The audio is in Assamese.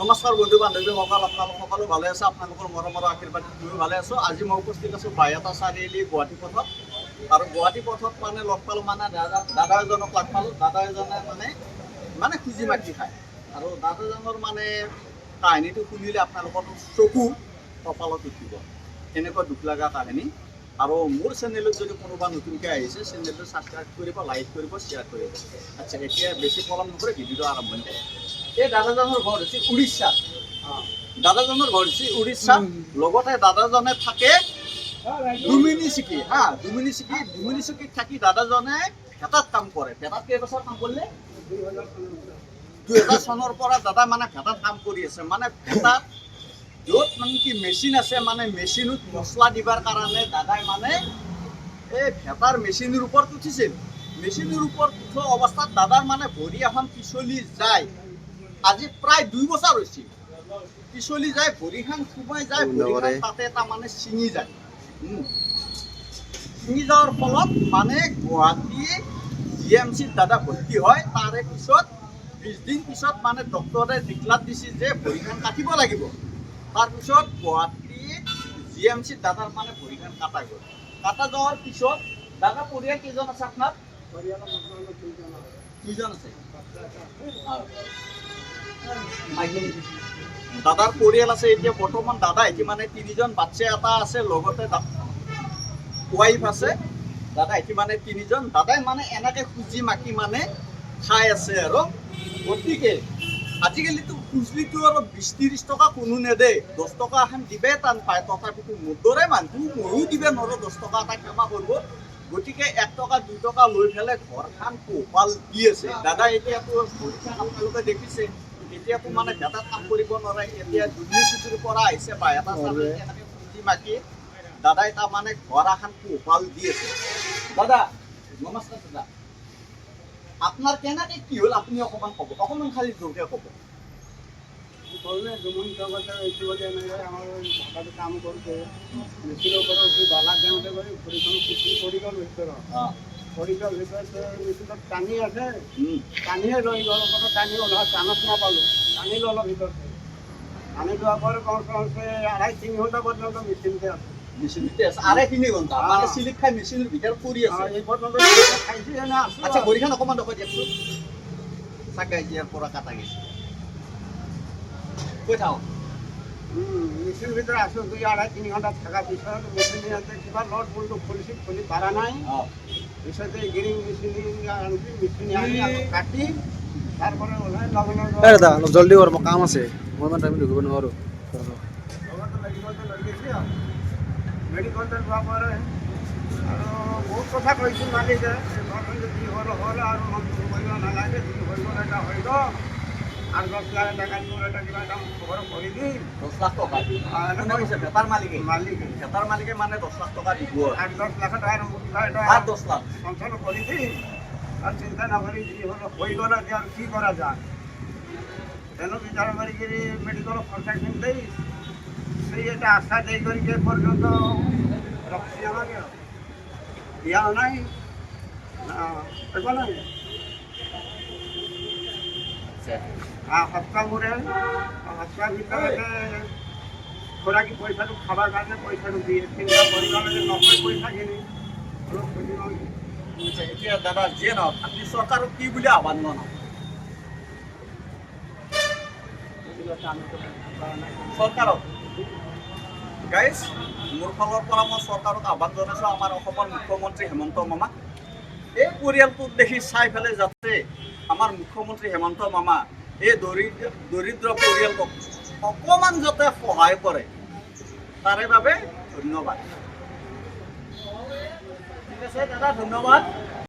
নমস্কাৰ বন্ধু বান্ধৱীসকল, আপোনালোক সকলো ভালে আছে? আপোনালোকৰ মৰমৰ আশীৰ্বাদ ময়ো ভালে আছোঁ। আজি মই উপস্থিত আছোঁ বাইহাটা চাৰিআলি গুৱাহাটী পথত। আৰু গুৱাহাটী পথত মানে লগ পালোঁ, মানে দাদা এজনক লগ পালোঁ। দাদা এজনে মানে খুজি মাটি খায়। আৰু দাদাজনৰ মানে কাহিনীটো শুনিলে আপোনালোকৰ চকু কপালত উঠিব, এনেকুৱা দুখ লগা কাহিনী। আৰু মোৰ চেনেলত যদি কোনোবা নতুনকৈ আহিছে, চেনেলটো ছাবস্ক্ৰাইব কৰিব, লাইক কৰিব, শ্বেয়াৰ কৰিব। আচ্ছা, এতিয়া বেছি পলম নকৰি ভিডিঅ'টো আৰম্ভণি কৰোঁ। এই দাদাজনৰ ঘৰ হৈছে উৰিষ্যাত। দাদাজনৰ ঘৰ হৈছে উৰিষ্যাত। লগতে দাদাজনে থাকে ডুমিনিচিকি। ডুমিনিচিকিত থাকি দাদাজনে ভেটাত কাম কৰে। ভেটাত কেইবছৰ কাম কৰিলে? 2000 চনৰ পৰা দাদা মানে ভেটাত কাম কৰি আছে। মানে ভেটাত য'ত মানে কি মেচিন আছে, মানে মেচিনত মছলা দিবৰ কাৰণে দাদাই মানে এই ভেটাৰ মেচিনৰ ওপৰত উঠিছিল। মেচিনৰ ওপৰত উঠোৱা অৱস্থাত দাদাৰ মানে ভৰি এখন পিছলি যায়। আজি প্ৰায় 2 বছৰ হৈছে। পিছলি যায়, ভৰিখন সোমাই যায়, ভৰিখন তাতে তাৰমানে ছিঙি যায়। ছিঙি যোৱাৰ ফলত মানে গুৱাহাটী GMCত দাদা ভৰ্তি হয়। তাৰে পিছত 20 দিন পিছত মানে ডক্টৰে ডিক্লাৰ দিছিল যে ভৰিখন কাটিব লাগিব। তাৰপিছত গুৱাহাটী GMCত দাদাৰ মানে ভৰিখন কাটা গ'ল। কাটা যোৱাৰ পিছত দাদা পৰিয়াল কেইজন আছে আপোনাৰ? দুইজন আছে। দাদাৰ পৰিয়াল আছে। এতিয়া বৰ্তমান দাদা এটি মানে 3জন বাচ্চা এটা আছে, লগতে ৱাইফ আছে। দাদা এটি মানে 3জন। দাদাই মানে এনেকে খুজি মাকি মানে খাই আছে। আৰু গতিকে আজিকালিতো খুজলিটো আৰু 20-30 টকা কোনো নেদে, 10 টকা এখন দিবে টান পায়। তথাপিতো মোৰ দৰে মানুহ ময়ো দিবে নোৱাৰোঁ 10 টকা এটা ক্ষমা কৰিব। গতিকে 1 টকা 2 টকা লৈ পেলাই ঘৰখন পোহপাল দি আছে। দাদা এতিয়াতো ভৰিখন আপোনালোকে দেখিছে, এতিয়াতো মানে ভেটাত কাম কৰিব নোৱাৰে। এতিয়া ডুমিনিচিকিৰ পৰা আহিছে বাইহাটা চাৰিআলি, এনেকৈ খুজি মাকি দাদাই তাৰমানে ঘৰ এখন পোহপাল দি আছে। দাদা নমস্কাৰ। দাদা আপোনাৰ কেনেকৈ কি হ'ল আপুনি অকণমান ক'ব, অকণমান খালি জোৰকৈ ক'ব। কাম করছে মেশিনের উপরে উঠি ডালা দেওয়াতে করে ভরিখন কুচি পড়িগল ভিতর পড়িগল ভিতর মেশিনটা টানি আছে টানিয়ে রয়ে গেল। কোনো টানি ওলা চানচ না পালো, টানি ললো ভিতর টানি দেওয়ার পরে কমসে 2.5-3 ঘন্টা পর্যন্ত মেশিনতে আছে। মেচিনতে আছে 2.5-3 ঘণ্টা মানে চিলিপ খাই মেচিনৰ ভিতৰত পৰি আছে। এই পৰ্যন্ত খাইছি না। আচ্ছা, ভৰিখন অকণমান দেখুৱাই দিয়কচোন। চাগে ইয়াৰ পৰা কাটা গৈছে। কৈ থাকক। মেশিন ভিতরে আসো 2-2.5-3 ঘন্টা থাকা পিছন মেশিনে আছে কিবা লট বলতো খুলি পারা নাই। বিষয়তে গিরিং মেশিনে আনছি, মেশিনে আনি আকৌ কাটি তারপরে ওলাই লগানো দাদা অলপ জলদি কৰ, মোৰ কাম আছে, মই ইমান টাইম ৰখিব নোৱাৰোঁ। মেডিকেলতে যোৱা পৰে আৰু বহুত কথা কৈছিল মালিকে, যি হ'ল হ'ল আৰু মনটো কৰিব নালাগে, যি হৈ গ'ল এটা হৈ গ'ল। আর 10 লাখ টাকা দিয়ে এটা কিবা এটা খবর করে দিই। 10 লাখ টকা কোনে কৈছে? ভেটাৰ মালিকে ভেটাৰ মালিকে মানে 10 লাখ টকা দিব। আর 10 লাখ টাকার এটা আর 10 লাখ সঞ্চয় করে দিই। আর চিন্তা না করি যি হলো হয়ে গেল, আর কি করা যায়। কেন বিচার করি মেডিকেল খরচা কিনতেই সেই এটা আশা দেই করি যে পর্যন্ত রক্তি আমাকে দিয়া নাই নাই সপ্তাহ মূরে সপ্তাহ ভিতরে খোরাকি পয়সাটা খাবার কারণে পয়সাটা দিয়ে চিন্তা পরিবার 90 পয়সা কিনি। এতিয়া দাদা যিয়ে নহওক আপুনি চৰকাৰক কি বুলি আহ্বান জনাব? চৰকাৰক গাইজ, মোৰ ফালৰ পৰা মই চৰকাৰক আহ্বান জনাইছোঁ, আমাৰ অসমৰ মুখ্যমন্ত্ৰী হেমন্ত মামা। এই পৰিয়ালটোক দেখি চাই পেলাই যাতে আমাৰ মুখ্যমন্ত্ৰী হেমন্ত মামা এই দৰিদ্ৰ পৰিয়ালটোক অকণমান যাতে সহায় কৰে, তাৰে বাবে ধন্যবাদ। ঠিক আছে দাদা, ধন্যবাদ।